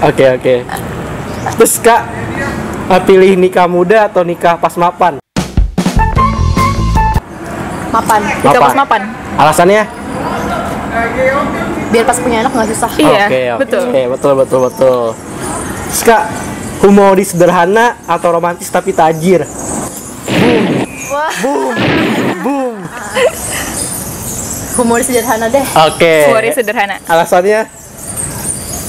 Oke. Terus Kak, pilih nikah muda atau nikah pas mapan? Mapan. Nikah pas mapan. Alasannya? Biar pas punya anak nggak susah. Iya, Oke. betul. Betul. Terus Kak, humoris sederhana atau romantis tapi tajir? Boom. Humoris sederhana deh. Oke. Humoris sederhana. Alasannya?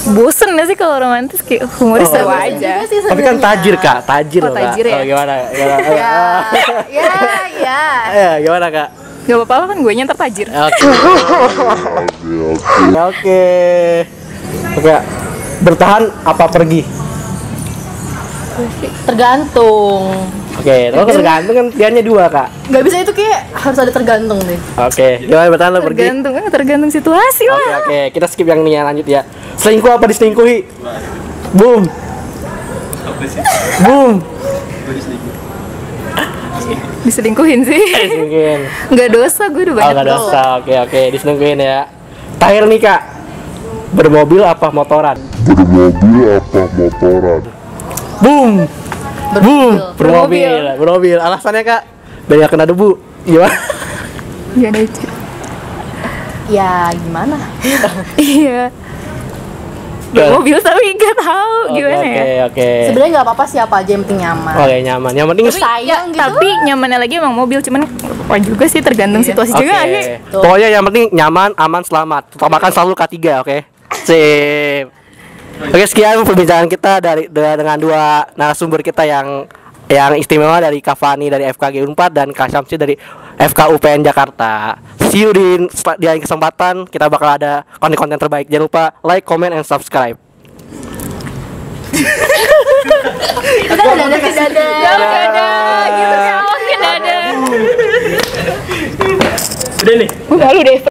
Bosen gak sih kalau romantis, kayak humoris seru aja. Juga sih Tapi kan sebenarnya. tajir Kak, tajir Oh, loh Kak. tajir ya? Gimana? Ya. Ya, gimana Kak? Gak apa-apa kan gue ntar tajir. Oke. Bertahan apa pergi? Tergantung. Oke, terus tergantung kan pilihannya 2 Kak. Nggak bisa itu kayak harus ada tergantung deh. Oke, gimana bertahan lo pergi? Tergantung situasi lah. Oke, kita skip yang ini, lanjut ya. Selingkuh apa diselingkuhi? Boom. Diselingkuhin sih. Mungkin. Nggak dosa, gue udah banyak Nggak dosa. Oke, diselingkuhin ya. Terakhir nih Kak, bermobil apa motoran? Boom. Bermobil. Alasannya Kak, biar nggak kena debu. Gimana? Gak ada itu. Ya gimana? Iya. Bermobil tapi nggak tahu gimana ya. Oke. Sebenarnya nggak apa-apa siapa aja yang penting nyaman. Oke, nyaman. Yang penting Sayang gitu. Tapi nyamannya lagi emang mobil, cuman apa juga sih tergantung situasi juga nggak sih. Pokoknya yang penting nyaman, aman, selamat. Utamakan selalu K3, oke? Sip. Oke, sekian perbincangan kita dengan 2 narasumber kita yang istimewa, dari Kak Fani dari FKG Unpad dan Kak Syamsi dari FK UPN Jakarta. See you di lain kesempatan, kita bakal ada konten-konten terbaik. Jangan lupa like, comment, and subscribe. Kita udah ada Gak ada gitu kan, gak ada. Udah nih. Gue malu deh.